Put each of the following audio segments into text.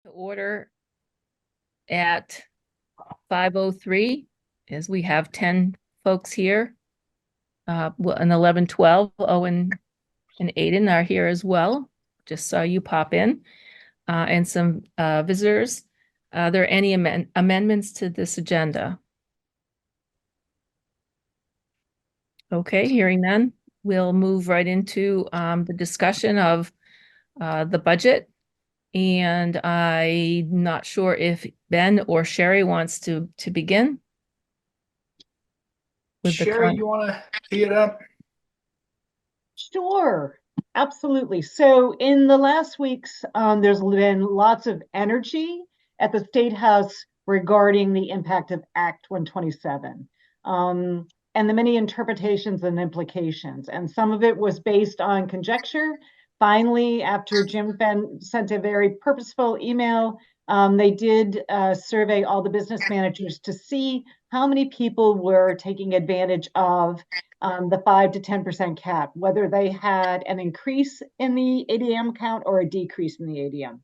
to order at 5:03, as we have 10 folks here. And 11, 12, Owen and Aiden are here as well. Just saw you pop in, and some visitors. Are there any amendments to this agenda? Okay, hearing none, we'll move right into the discussion of the budget. And I'm not sure if Ben or Sherry wants to begin with the Sherry, you want to tee it up? Sure, absolutely. So in the last weeks, there's been lots of energy at the State House regarding the impact of Act 127, and the many interpretations and implications. And some of it was based on conjecture. Finally, after Jim Fenn sent a very purposeful email, they did survey all the business managers to see how many people were taking advantage of the 5 to 10% cap, whether they had an increase in the ADM count or a decrease in the ADM.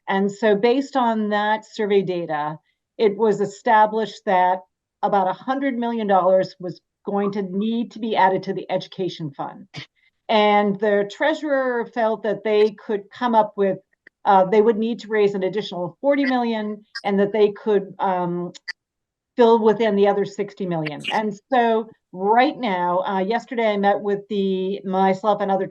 And so based on that survey data, it was established that about $100 million was going to need to be added to the education fund. And the treasurer felt that they could come up with, they would need to raise an additional 40 million, and that they could fill within the other 60 million. And so right now, yesterday I met with myself and other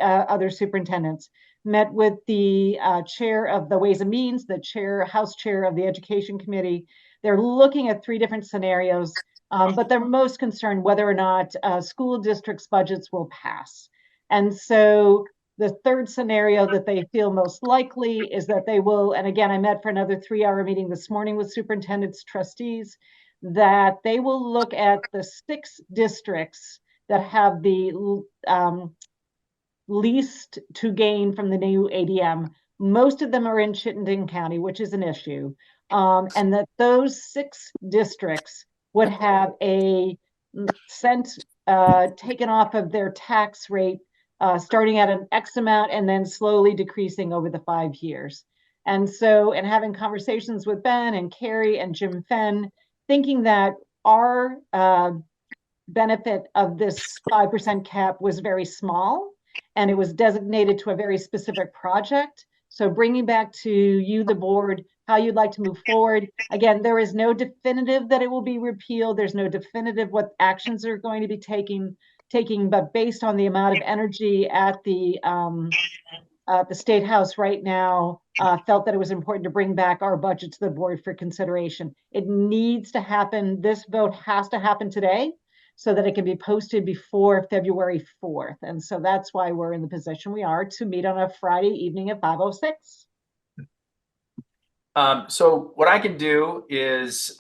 other superintendents, met with the chair of the Ways and Means, the House chair of the Education Committee. They're looking at 3 different scenarios, but they're most concerned whether or not school districts' budgets will pass. And so the third scenario that they feel most likely is that they will, and again, I met for another 3-hour meeting this morning with superintendents, trustees, that they will look at the 6 districts that have the least to gain from the new ADM. Most of them are in Chittenden County, which is an issue, and that those 6 districts would have a cent taken off of their tax rate, starting at an X amount and then slowly decreasing over the 5 years. And so, and having conversations with Ben and Carrie and Jim Fenn, thinking that our benefit of this 5% cap was very small, and it was designated to a very specific project. So bringing back to you, the board, how you'd like to move forward. Again, there is no definitive that it will be repealed. There's no definitive what actions are going to be taking, but based on the amount of energy at the State House right now, felt that it was important to bring back our budget to the board for consideration. It needs to happen. This vote has to happen today so that it can be posted before February 4th. And so that's why we're in the position we are to meet on a Friday evening at 5:06. So what I can do is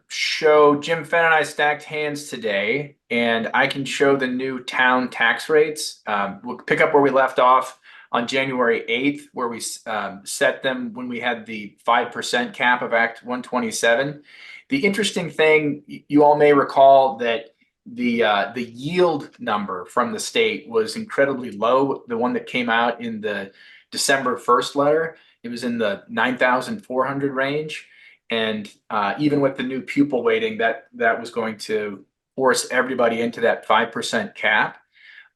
show Jim Fenn and I stacked hands today, and I can show the new town tax rates. We'll pick up where we left off on January 8th, where we set them when we had the 5% cap of Act 127. The interesting thing, you all may recall that the yield number from the state was incredibly low. The one that came out in the December 1st letter, it was in the 9,400 range. And even with the new pupil weighting, that was going to force everybody into that 5% cap.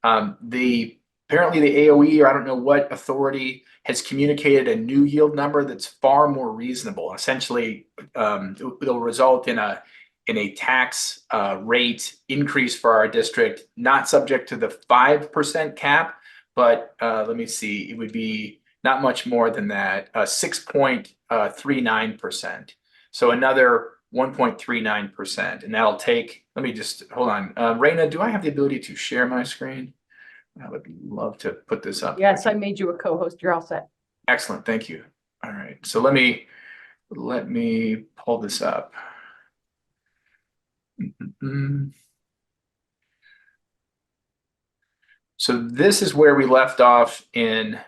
Apparently the AOE, or I don't know what authority, has communicated a new yield number that's far more reasonable. Essentially, it'll result in a tax rate increase for our district, not subject to the 5% cap, but let me see, it would be not much more than that, 6.39%. So another 1.39%, and that'll take, let me just, hold on. Raina, do I have the ability to share my screen? I would love to put this up. Yes, I made you a co-host. You're all set. Excellent, thank you. All right, so let me pull this up. So this is where we left off in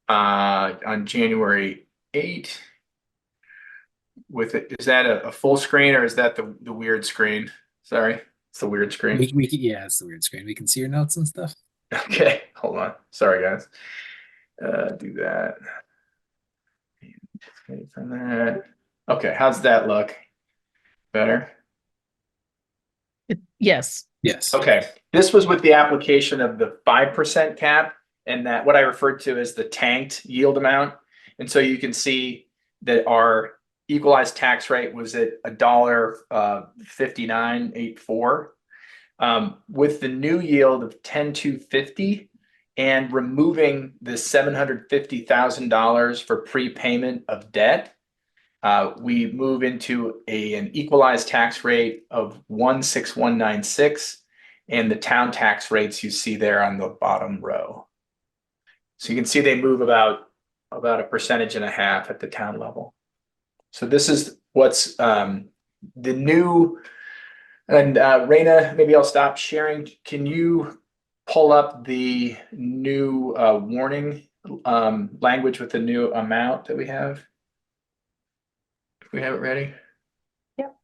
on January 8th. With it, is that a full screen, or is that the weird screen? Sorry, it's the weird screen. Yeah, it's the weird screen. We can see your notes and stuff. Okay, hold on. Sorry, guys. Do that. Wait for that. Okay, how's that look? Better? Yes, Yes. Okay, this was with the application of the 5% cap and that what I referred to as the tanked yield amount. And so you can see that our equalized tax rate was at a dollar 59.84. With the new yield of 10,250 and removing the $750,000 for prepayment of debt, we move into an equalized tax rate of 16196 and the town tax rates you see there on the bottom row. So you can see they move about a percentage and a half at the town level. So this is what's the new, and Raina, maybe I'll stop sharing. Can you pull up the new warning language with the new amount that we have? If we have it ready. Yep.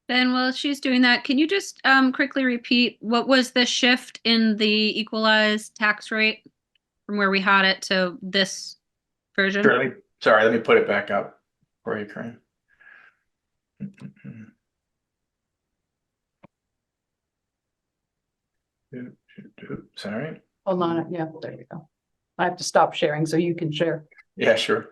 Then while she's doing that, can you just quickly repeat what was the shift in the equalized tax rate from where we had it to this version? Sure, let me put it back up for you, Corinne. Sorry. Hold on, yeah, there you go. I have to stop sharing so you can share. Yeah, sure.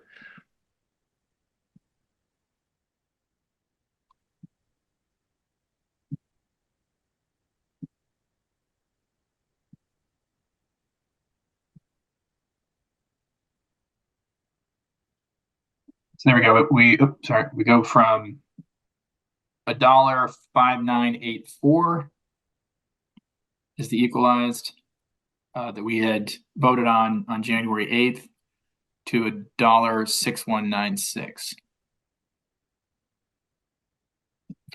So there we go. We go from $1.5984 is the equalized that we had voted on January 8th to $1.6196.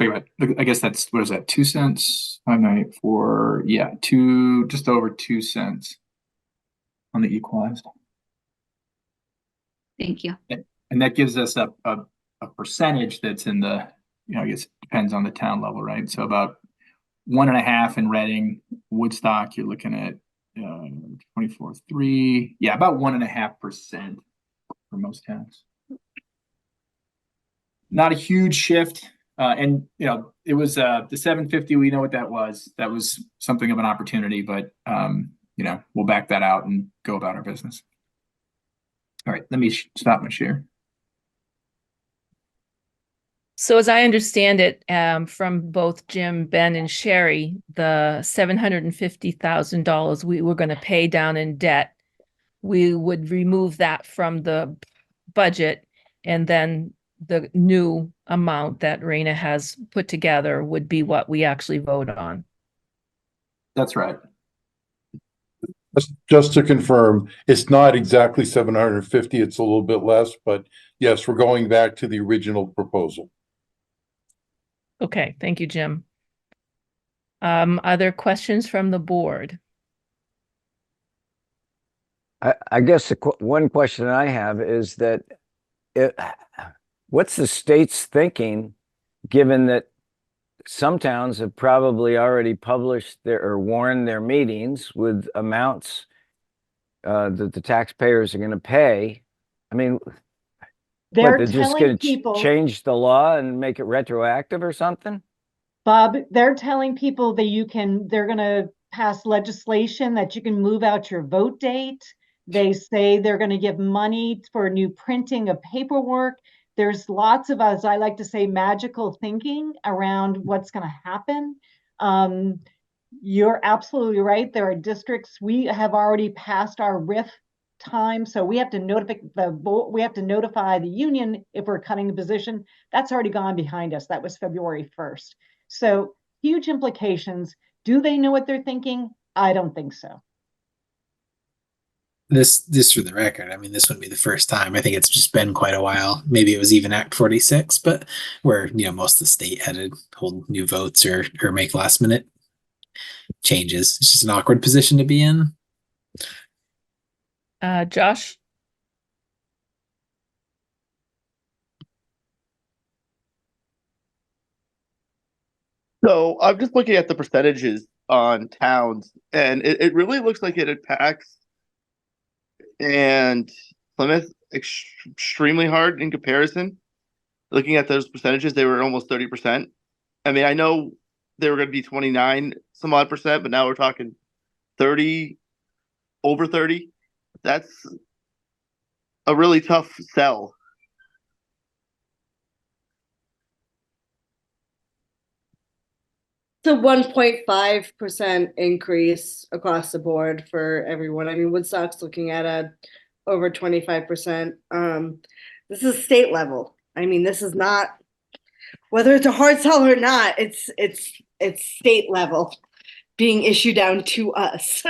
I guess that's, what is that, 2 cents? 5.94, yeah, just over 2 cents on the equalized. Thank you. And that gives us a percentage that's in the, I guess it depends on the town level, right? So about 1.5 in Reading, Woodstock, you're looking at 24.3. Yeah, about 1.5% for most towns. Not a huge shift. And it was the 750. We know what that was. That was something of an opportunity, but we'll back that out and go about our business. All right, let me stop my share. so as I understand it, from both Jim, Ben, and Sherry, the $750,000 we were going to pay down in debt, we would remove that from the budget, and then the new amount that Raina has put together would be what we actually vote on. That's right. Just to confirm, it's not exactly 750, it's a little bit less, but yes, we're going back to the original proposal. Okay, thank you, Jim. Are there questions from the board? I guess one question I have is that what's the state's thinking, given that some towns have probably already published or warned their meetings with amounts that the taxpayers are going to pay? I mean, They're they're just telling going to people, change the law and make it retroactive or something? Bob, they're telling people that they're going to pass legislation that you can move out your vote date. They say they're going to give money for new printing of paperwork. There's lots of, as I like to say, magical thinking around what's going to happen. You're absolutely right. There are districts, we have already passed our RIF time, so we have to notify the union if we're cutting the position. That's already gone behind us. That was February 1st. So huge implications. Do they know what they're thinking? I don't think so. This for the record, I mean, this wouldn't be the first time. I think it's just been quite a while. Maybe it was even Act 46, but where most of the state had to hold new votes or make last minute changes. It's just an awkward position to be in. Josh? So I'm just looking at the percentages on towns, and it really looks like it impacts and Plymouth extremely hard in comparison. Looking at those percentages, they were almost 30%. I mean, I know they were going to be 29 some odd percent, but now we're talking 30, over 30. That's a really tough sell. It's a 1.5% increase across the board for everyone. I mean, Woodstock's looking at a over 25%. This is state level. I mean, this is not whether it's a hard sell or not, it's state level being issued down to us.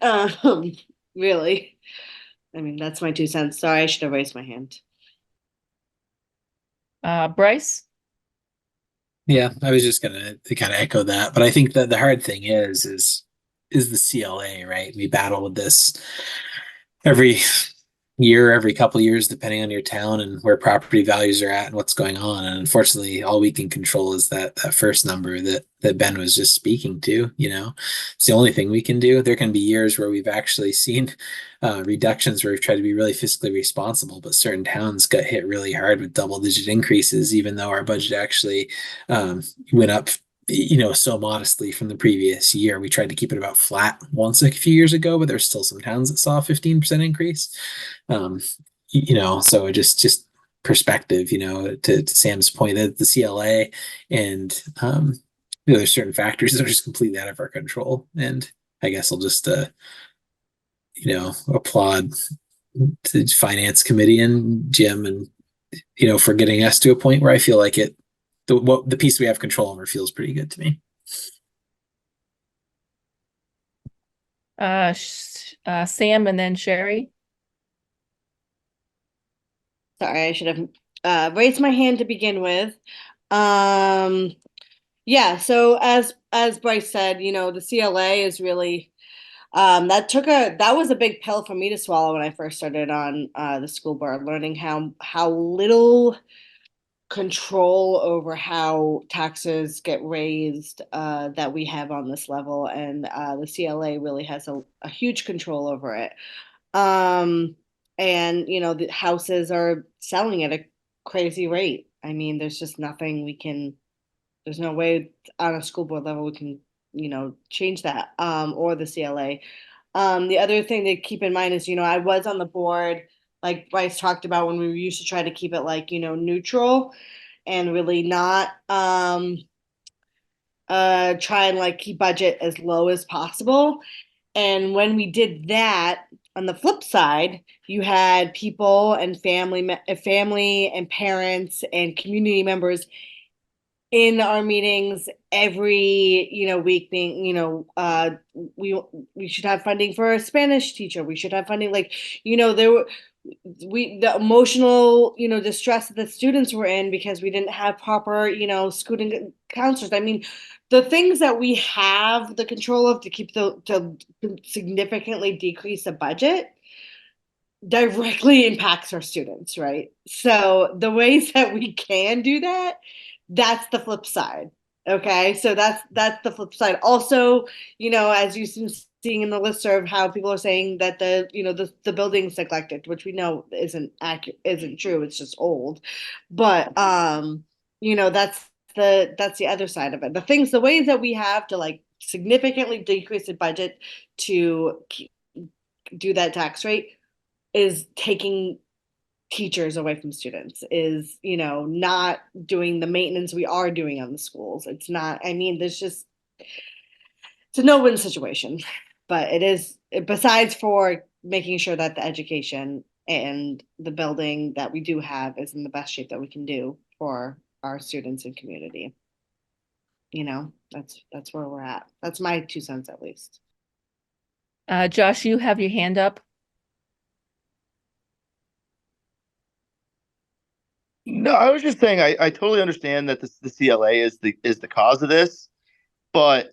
um, really. I mean, that's my 2 cents. Sorry, I should have raised my hand. Bryce? Yeah, I was just gonna kind of echo that, but I think that the hard thing is the CLA, right? We battle with this every year, every couple of years, depending on your town and where property values are at and what's going on. And unfortunately, all we can control is that first number that Ben was just speaking to. It's the only thing we can do. There can be years where we've actually seen reductions where we've tried to be really fiscally responsible, but certain towns got hit really hard with double-digit increases, even though our budget actually went up so modestly from the previous year. We tried to keep it about flat once a few years ago, but there's still some towns that saw a 15% increase. So just perspective, to Sam's point, that the CLA and there's certain factors that are just completely out of our control. And I guess I'll just applaud the finance committee and Jim and for getting us to a point where I feel like the piece we have control over feels pretty good to me. Sam and then Sherry. Sorry, I should have raised my hand to begin with. Yeah, so as Bryce said, the CLA is really that was a big pill for me to swallow when I first started on the school board, learning how little control over how taxes get raised that we have on this level, and the CLA really has a huge control over it. And the houses are selling at a crazy rate. I mean, there's just nothing there's no way on a school board level we can change that, or the CLA. The other thing to keep in mind is, I was on the board, like Bryce talked about, when we used to try to keep it neutral and really not try and keep budget as low as possible. And when we did that, on the flip side, you had people and family and parents and community members in our meetings every week being we should have funding for a Spanish teacher, we should have funding, there were the emotional distress that the students were in because we didn't have proper student counselors. I mean, the things that we have the control of to keep to significantly decrease the budget directly impacts our students, right? So the ways that we can do that, that's the flip side. Okay, so that's the flip side. Also, as you've been seeing in the listserv, how people are saying that the building's neglected, which we know isn't accurate, isn't true. It's just old. But that's the other side of it. The ways that we have to significantly decrease the budget to do that tax rate is taking teachers away from students, is not doing the maintenance we are doing on the schools. It's not, I mean, it's a no-win situation, but it is, besides for making sure that the education and the building that we do have is in the best shape that we can do for our students and community. That's where we're at. That's my 2 cents at least. Josh, you have your hand up. No, I was just saying I totally understand that the CLA is the cause of this, but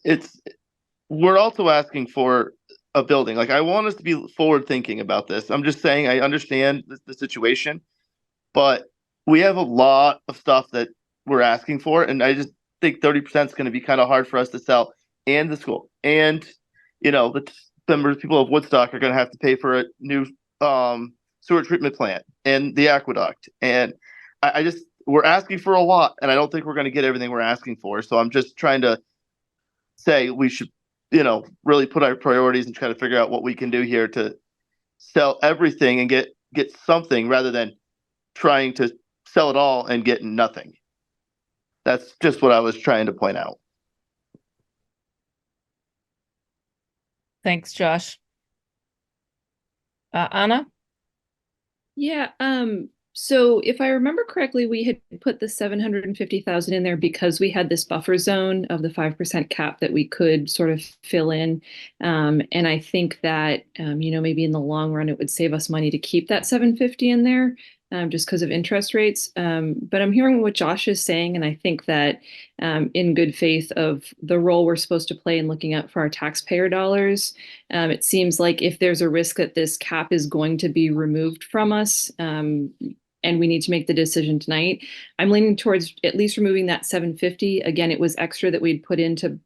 we're also asking for a building. I want us to be forward thinking about this. I'm just saying I understand the situation, but we have a lot of stuff that we're asking for, and think 30% is going to be kind of hard for us to sell, and the school, and the members, people of Woodstock are going to have to pay for a new sewer treatment plant and the aqueduct, and I just we're asking for a lot, and I don't think we're going to get everything we're asking for. So I'm just trying to say we should, really put our priorities and try to figure out what we can do here to sell everything and get something rather than trying to sell it all and get nothing. That's just what I was trying to point out. Thanks, Josh. Anna? Yeah, so if I remember correctly, we had put the 750,000 in there because we had this buffer zone of the 5% cap that we could sort of fill in. And I think that, maybe in the long run, it would save us money to keep that 750 in there, just because of interest rates. But I'm hearing what Josh is saying, and I think that in good faith of the role we're supposed to play in looking out for our taxpayer dollars, it seems like if there's a risk that this cap is going to be removed from us, and we need to make the decision tonight, I'm leaning towards at least removing that 750. Again, it was extra that we'd put in to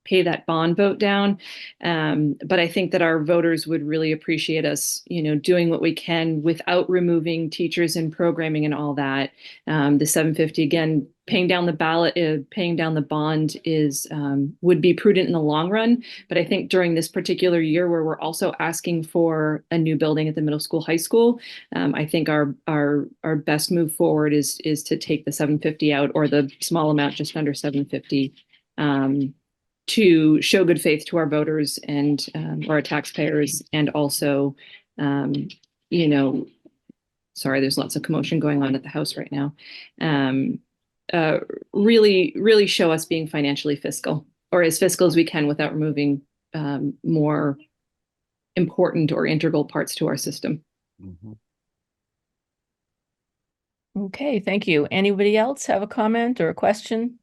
pay that bond vote down. But I think that our voters would really appreciate us, doing what we can without removing teachers and programming and all that. The 750, again, paying down the bond is would be prudent in the long run. But I think during this particular year where we're also asking for a new building at the middle school, high school, I think our best move forward is to take the 750 out, or the small amount just under 750, to show good faith to our voters and or our taxpayers, and also, sorry, there's lots of commotion going on at the house right now. Really show us being financially fiscal, or as fiscal as we can, without removing more important or integral parts to our system. Mhm. Okay, thank you. Anybody else have a comment or a question?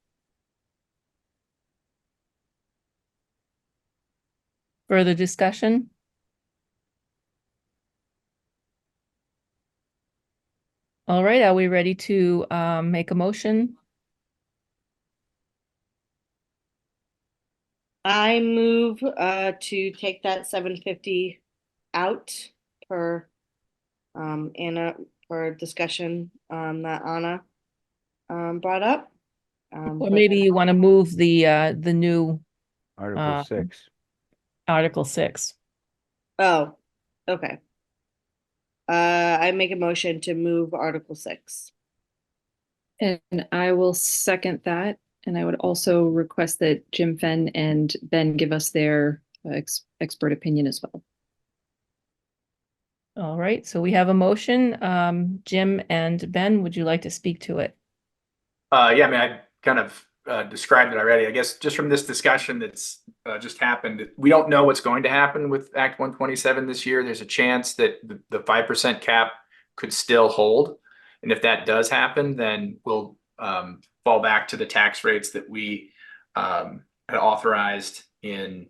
Further discussion? All right, are we ready to make a motion? I move to take that 750 out per Anna, for discussion that Anna brought up. Or maybe you want to move the new Article 6. Article 6. Oh, okay. I make a motion to move Article 6. And I will second that. And I would also request that Jim Fenn and Ben give us their expert opinion as well. All right, so we have a motion. Jim and Ben, would you like to speak to it? Yeah, I mean, I kind of described it already. I guess just from this discussion that's just happened, we don't know what's going to happen with Act 127 this year. There's a chance that the 5% cap could still hold. And if that does happen, then we'll fall back to the tax rates that we had authorized in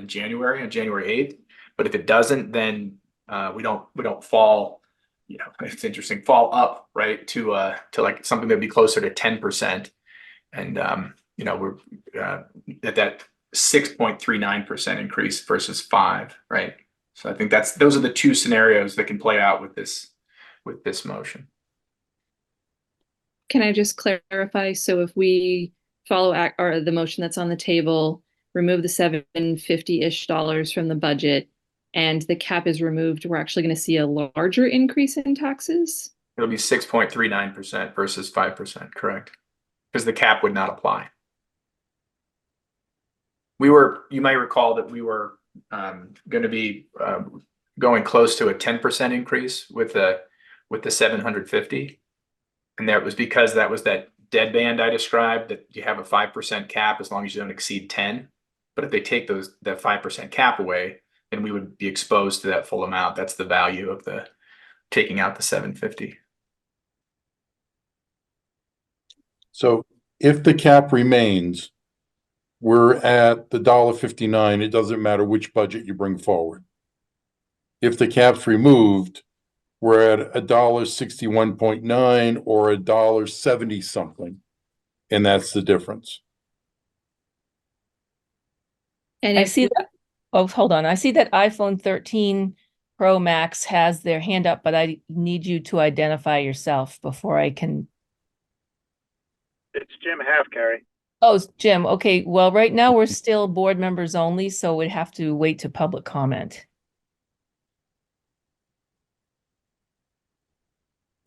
January, on January 8th. But if it doesn't, then we don't fall, it's interesting, fall up, right, to like something that'd be closer to 10%. And we're at that 6.39% increase versus 5%, right? So I think those are the two scenarios that can play out with this motion. Can I just clarify? So if we follow or the motion that's on the table, remove the $750-ish from the budget, and the cap is removed, we're actually going to see a larger increase in taxes? It'll be 6.39% versus 5%, correct? Because the cap would not apply. You might recall that we were going to be going close to a 10% increase with the 750. And that was because that was that dead band I described, that you have a 5% cap as long as you don't exceed 10. But if they take that 5% cap away, then we would be exposed to that full amount. That's the value of taking out the 750. So if the cap remains, we're at the $1.59. It doesn't matter which budget you bring forward. If the cap's removed, we're at $1.61.9 or $1.70 something. and that's the difference. And I if see that. Oh, hold on. I see that iPhone 13 Pro Max has their hand up, but I need you to identify yourself before I can. It's Jim Halfcarry. Oh, it's Jim. Okay. Well, right now we're still board members only, so we'd have to wait to public comment.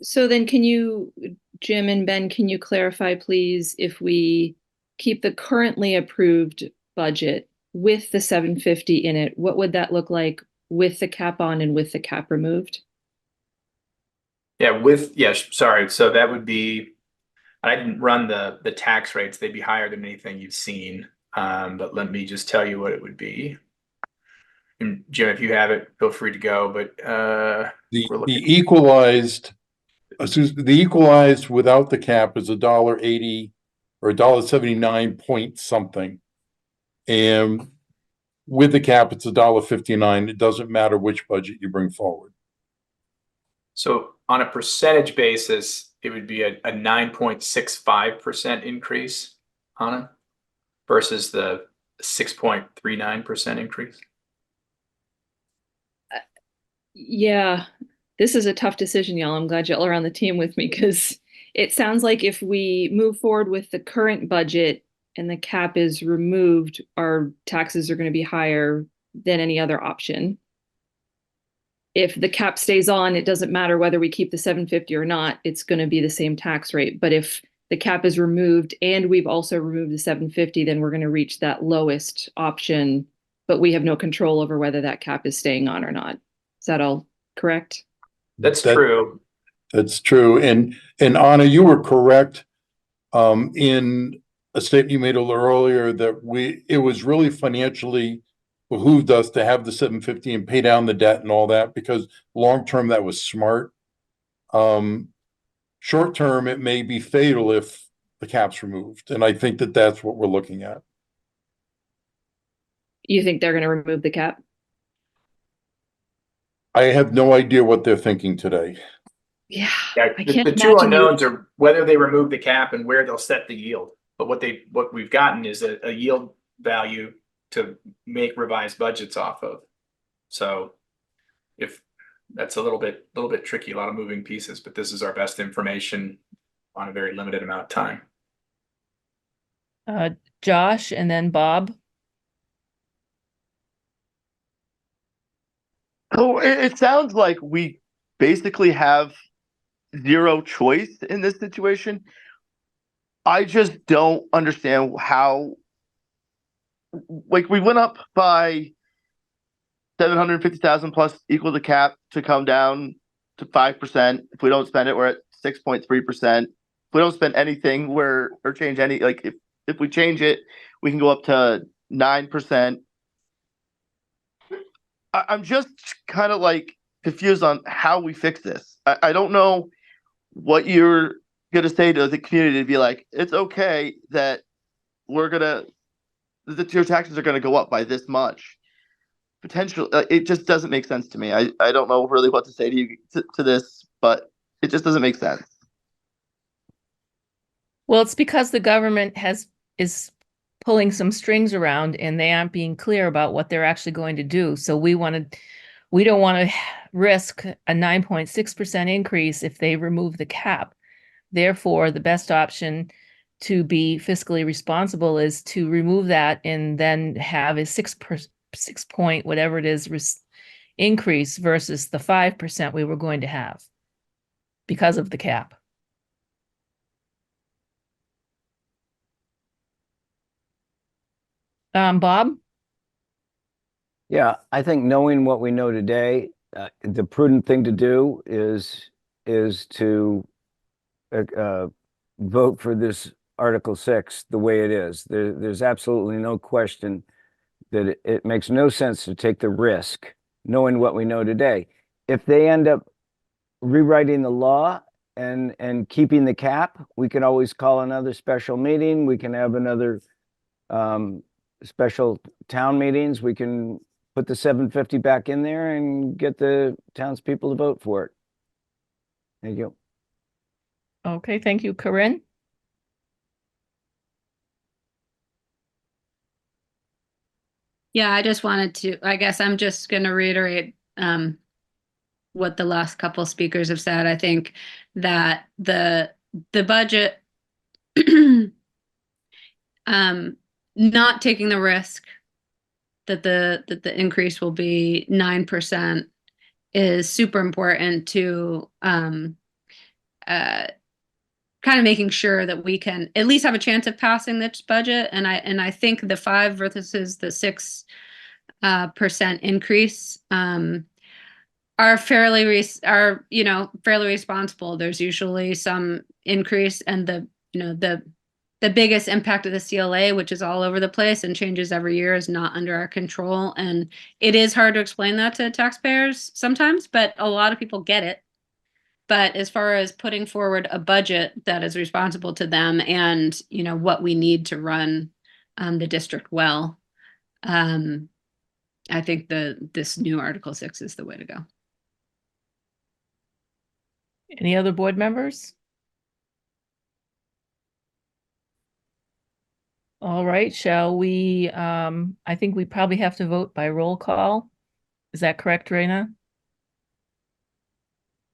So then can you, Jim and Ben, can you clarify, please, if we keep the currently approved budget with the 750 in it, what would that look like with the cap on and with the cap removed? Yeah, sorry. So that would be, I didn't run the tax rates. They'd be higher than anything you've seen. But let me just tell you what it would be. And Jim, if you have it, feel free to go. But The we're looking. the equalized without the cap is $1.80 or $1.79 point something. And with the cap, it's $1.59. It doesn't matter which budget you bring forward. So on a percentage basis, it would be a 9.65% increase, Hannah, versus the 6.39% increase. Yeah, this is a tough decision, y'all. I'm glad y'all are on the team with me because it sounds like if we move forward with the current budget and the cap is removed, our taxes are going to be higher than any other option. If the cap stays on, it doesn't matter whether we keep the 750 or not, it's going to be the same tax rate. But if the cap is removed and we've also removed the 750, then we're going to reach that lowest option, but we have no control over whether that cap is staying on or not. Is that all correct? That's true. That's true. And Anna, you were correct in a statement you made a little earlier that it was really financially behooved us to have the 750 and pay down the debt and all that, because long term that was smart. Short term, it may be fatal if the cap's removed. And I think that that's what we're looking at. You think they're going to remove the cap? I have no idea what they're thinking today. Yeah, Yeah, I can't the two imagine unknowns are whether they remove the cap and where they'll set the yield. But what we've gotten is a yield value to make revised budgets off of. So if that's a little bit tricky, a lot of moving pieces, but this is our best information on a very limited amount of time. Josh and then Bob. So it sounds like we basically have zero choice in this situation. I just don't understand how, like, we went up by 750,000 plus equal the cap to come down to 5%. If we don't spend it, we're at 6.3%. If we don't spend anything, or change any, like, if we change it, we can go up to 9%. I'm just kind of like confused on how we fix this. I don't know what you're going to say to the community to be like, it's okay that that your taxes are going to go up by this much. Potential, it just doesn't make sense to me. I don't know really what to say to you to this, but it just doesn't make sense. Well, it's because the government is pulling some strings around and they aren't being clear about what they're actually going to do. So we don't want to risk a 9.6% increase if they remove the cap. Therefore, the best option to be fiscally responsible is to remove that and then have a 6 point whatever it is increase versus the 5% we were going to have because of the cap. Bob? Yeah, I think knowing what we know today, the prudent thing to do is to vote for this Article 6 the way it is. There's absolutely no question that it makes no sense to take the risk knowing what we know today. If they end up rewriting the law and keeping the cap, we can always call another special meeting. We can have another special town meetings. We can put the 750 back in there and get the townspeople to vote for it. Thank you. Okay, thank you, Corinne. Yeah, I just wanted to, I guess I'm just going to reiterate what the last couple speakers have said. I think that the budget not taking the risk that the increase will be 9% is super important to kind of making sure that we can at least have a chance of passing this budget. And I think the 5 versus the 6% increase are fairly fairly responsible. There's usually some increase, and the biggest impact of the CLA, which is all over the place and changes every year, is not under our control. And it is hard to explain that to taxpayers sometimes, but a lot of people get it. But as far as putting forward a budget that is responsible to them and, what we need to run the district well, I think this new Article 6 is the way to go. Any other board members? All right, shall we, I think we probably have to vote by roll call. Is that correct, Raina?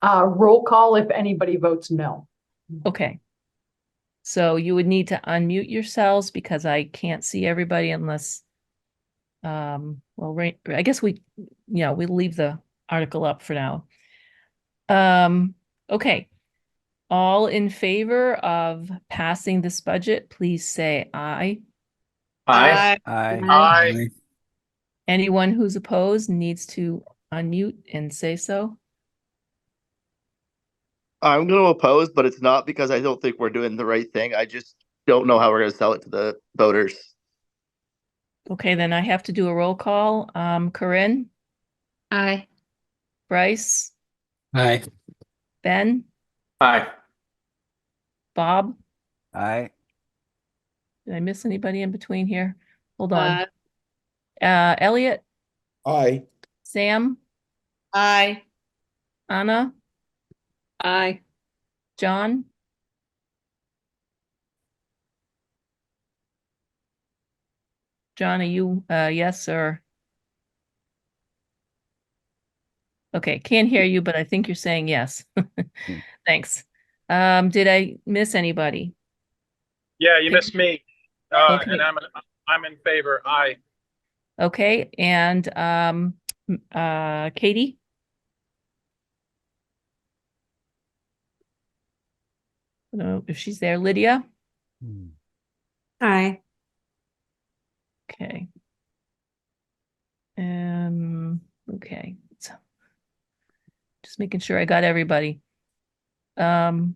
Roll call if anybody votes no. Okay. So you would need to unmute yourselves because I can't see everybody unless, well, right, I guess we'll leave the article up for now. Okay. All in favor of passing this budget, please say aye. Aye. Aye. Aye. Anyone who's opposed needs to unmute and say so. I'm going to oppose, but it's not because I don't think we're doing the right thing. I just don't know how we're going to sell it to the voters. Okay, then I have to do a roll call. Corinne, Aye. Bryce, Aye. Ben, Aye. Bob. Aye. Did I miss anybody in between here? Hold on. Elliot, Aye. Sam, Aye. Anna, Aye. John, John, are you yes or? Okay, can't hear you, but I think you're saying yes. Thanks. Did I miss anybody? Yeah, you missed me. Okay. And I'm in favor. Aye. Okay, and Katie? I don't know if she's there. Lydia? Aye. Okay. Okay. So just making sure I got everybody. Okay,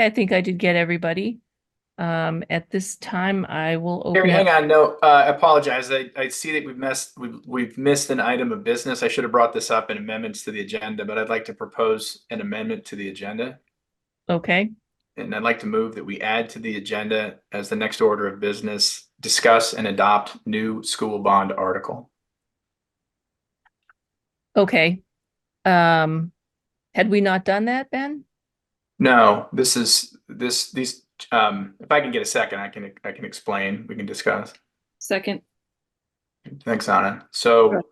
I think I did get everybody. At this time, I will open Harry, hang up. on. No, I apologize. I see that we've missed an item of business. I should have brought this up in amendments to the agenda, but I'd like to propose an amendment to the agenda. Okay, And I'd like to move that we add to the agenda as the next order of business, discuss and adopt new school bond article. okay. Had we not done that, Ben? No, these, if I can get a second, I can explain, we can discuss. Second. Thanks, Anna. So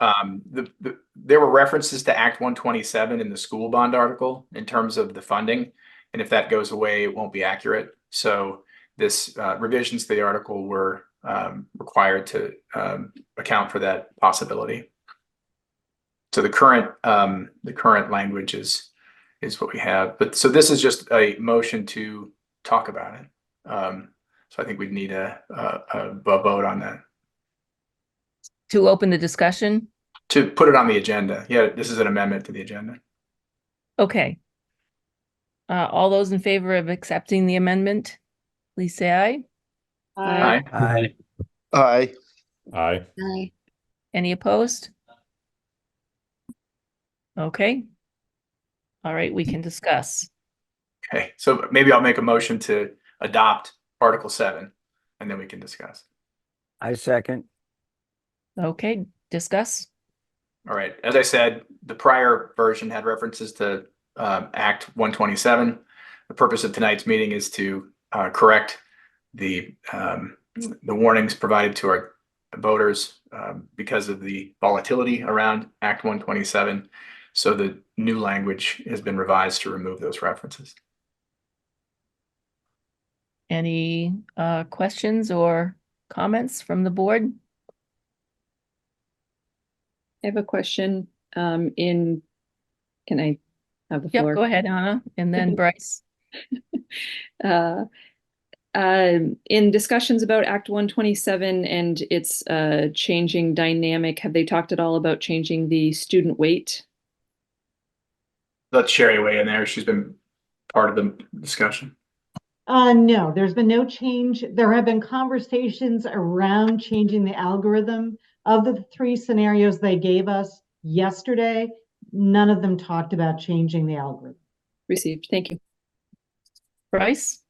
there were references to Act 127 in the school bond article in terms of the funding. And if that goes away, it won't be accurate. So this revisions to the article were required to account for that possibility. So the current language is what we have. But so this is just a motion to talk about it. So I think we'd need a vote on that. To open the discussion? To put it on the agenda. Yeah, this is an amendment to the agenda. Okay. All those in favor of accepting the amendment, please say aye. Aye. Aye. Aye. Aye. Aye. Any opposed? Okay. All right, we can discuss. Okay, so maybe I'll make a motion to adopt Article 7, and then we can discuss. I second. Okay, discuss. All right, as I said, the prior version had references to Act 127. The purpose of tonight's meeting is to correct the warnings provided to our voters because of the volatility around Act 127. So the new language has been revised to remove those references. Any questions or comments from the board? I have a question. Can I have the Yep, floor? go ahead, Anna, and then Bryce. Uh, in discussions about Act 127 and its changing dynamic, have they talked at all about changing the student weight? Let Sherry weigh in there. She's been part of the discussion. No, there's been no change. There have been conversations around changing the algorithm of the three scenarios they gave us yesterday. None of them talked about changing the algorithm. Received. Thank you. Bryce?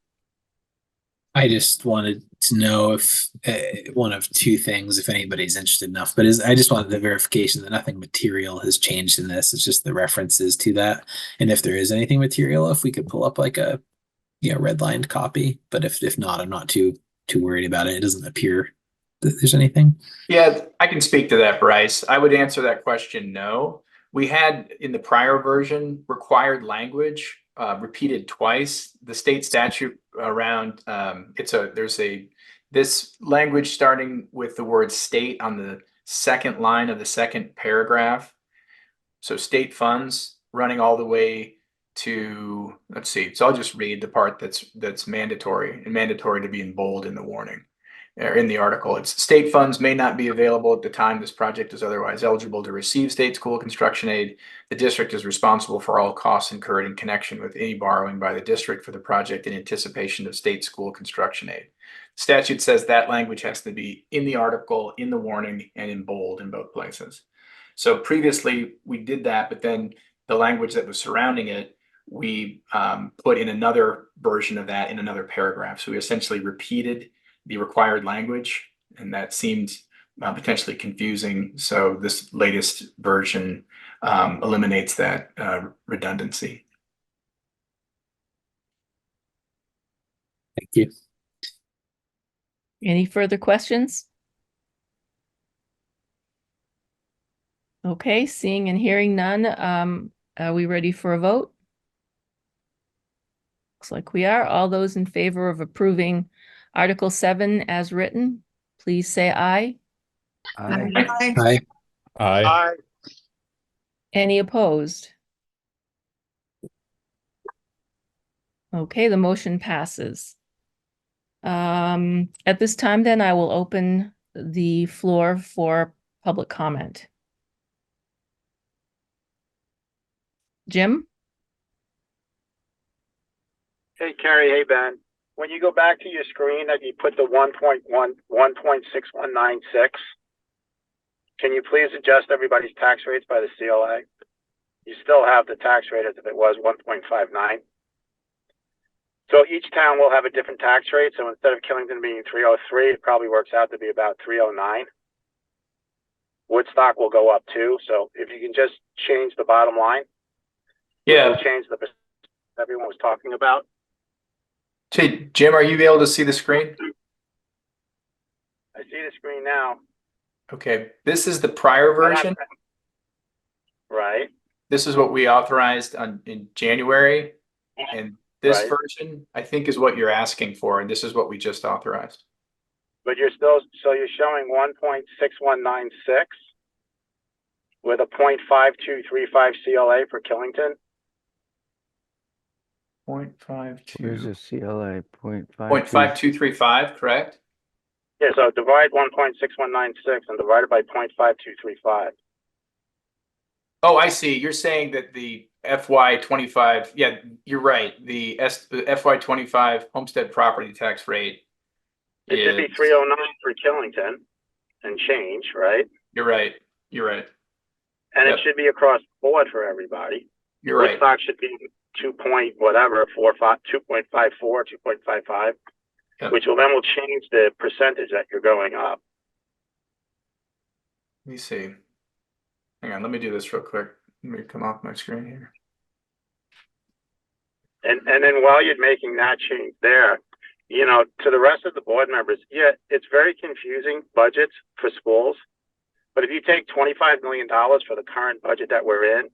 I just wanted to know if one of two things, if anybody's interested enough, but I just wanted the verification that nothing material has changed in this. It's just the references to that. And if there is anything material, if we could pull up like a redlined copy. But if not, I'm not too worried about it. It doesn't appear that there's anything. Yeah, I can speak to that, Bryce. I would answer that question no. We had in the prior version required language repeated twice. The state statute around this language starting with the word state on the second line of the second paragraph. So state funds running all the way to, let's see. So I'll just read the part that's mandatory to be in bold in the warning. In the article, it's state funds may not be available at the time this project is otherwise eligible to receive state school construction aid. The district is responsible for all costs incurred in connection with any borrowing by the district for the project in anticipation of state school construction aid. Statute says that language has to be in the article, in the warning, and in bold in both places. So previously we did that, but then the language that was surrounding it, we put in another version of that in another paragraph. So we essentially repeated the required language, and that seemed potentially confusing. So this latest version eliminates that redundancy. Thank you. Any further questions? Okay, seeing and hearing none, are we ready for a vote? Looks like we are. All those in favor of approving Article 7 as written, please say aye. Aye. Hi. Aye. Any opposed? Okay, the motion passes. At this time, then, I will open the floor for public comment. Jim? Hey, Carrie. Hey, Ben. When you go back to your screen that you put the 1.6196, can you please adjust everybody's tax rates by the CLA? You still have the tax rate as if it was 1.59. So each town will have a different tax rate. So instead of Killington being 303, it probably works out to be about 309. Woodstock will go up too. So if you can just change the bottom line, Yeah. it'll change the percent everyone was talking about. Hey, Jim, are you able to see the screen? I see the screen now. Okay, this is the prior version. Right. This is what we authorized in January, and this Right. version, I think, is what you're asking for, and this is what we just authorized. But you're showing 1.6196 with a 0.5235 CLA for Killington. 0.52. Where's the CLA? 0.5235, correct? Yeah, so divide 1.6196 and divide it by 0.5235. Oh, I see. You're saying that the FY25, yeah, you're right. The FY25 homestead property tax rate It should be is, 309 for Killington and change, right? you're right. You're right. And Yep. it should be across the board for everybody. You're right. Woodstock should be 2.54, 2.55, Yep. which will change the percentage that you're going up. Let me see. Hang on, let me do this real quick. Let me come off my screen here. And then while you're making that change there, you know, to the rest of the board members, yeah, it's very confusing budgets for schools. But if you take $25 million for the current budget that we're in,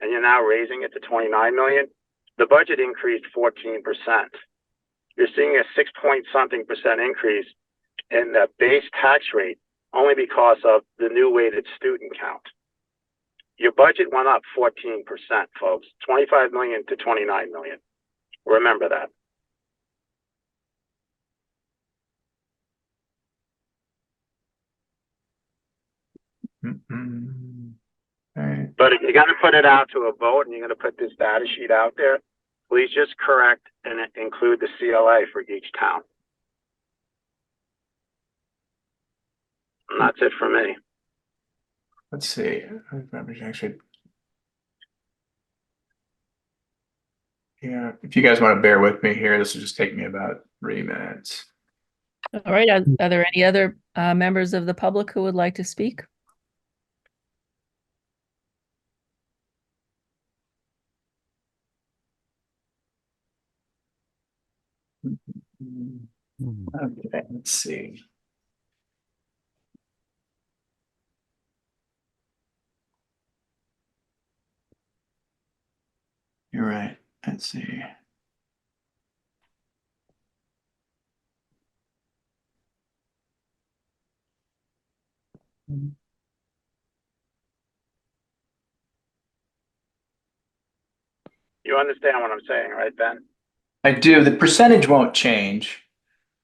and you're now raising it to 29 million, the budget increased 14%. You're seeing a 6 point something percent increase in the base tax rate only because of the new weighted student count. Your budget went up 14%, folks, 25 million to 29 million. Remember that. All right. But if you're going to put it out to a vote and you're going to put this data sheet out there, please just correct and include the CLA for each town. And that's it for me. Let's see. Actually, yeah, if you guys want to bear with me here, this will just take me about 3 minutes. All right, are there any other members of the public who would like to speak? Okay, let's see. You're right. Let's see. You understand what I'm saying, right, Ben? I do. The percentage won't change,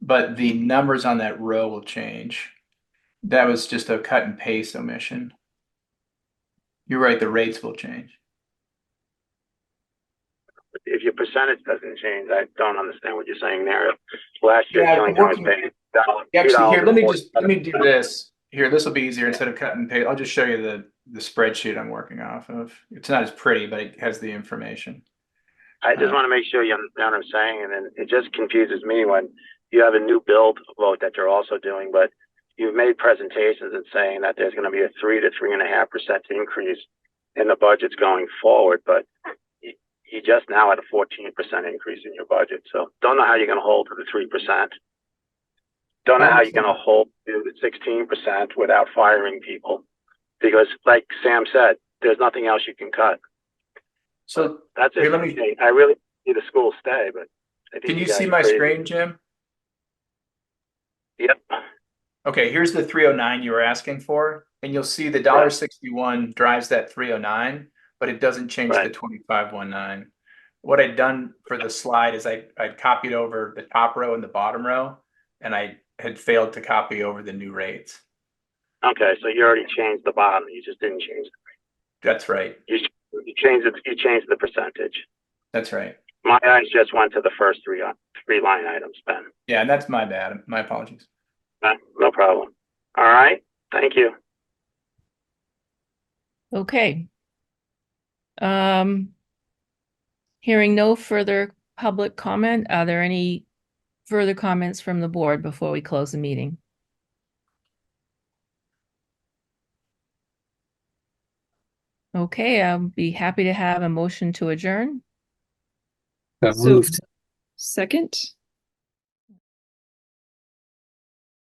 but the numbers on that row will change. That was just a cut and paste omission. You're right, the rates will change. If your percentage doesn't change, I don't understand what you're saying there. Last year, Yeah, Killington was paying Actually, here, $2.40. let me do this. Here, this will be easier instead of cut and paste. I'll just show you the spreadsheet I'm working off of. It's not as pretty, but it has the information. I just want to make sure you understand what I'm saying, and then it just confuses me when you have a new build vote that you're also doing, but you've made presentations and saying that there's going to be a 3 to 3.5% increase in the budgets going forward, but you just now had a 14% increase in your budget. So don't know how you're going to hold to the 3%. Don't know how you're going to hold to the 16% without firing people, because like Sam said, there's nothing else you can cut. So that's it. here, let me. I really see the school stay, but I think Can you guys see are my crazy. screen, Jim? Yep. Okay, here's the 309 you were asking for, and you'll see the $1.61 drives that 309, but it doesn't change the 2519. What I'd done for the slide is I'd copied over the top row and the bottom row, and I had failed to copy over the new rates. Okay, so you already changed the bottom. You just didn't change the rate. That's right. You changed it. You changed the percentage. That's right. My eyes just went to the first three line items, Ben. Yeah, and that's my bad. My apologies. No problem. All right. Thank you. Okay. Hearing no further public comment, are there any further comments from the board before we close the meeting? Okay, I'll be happy to have a motion to adjourn. Moved. Second.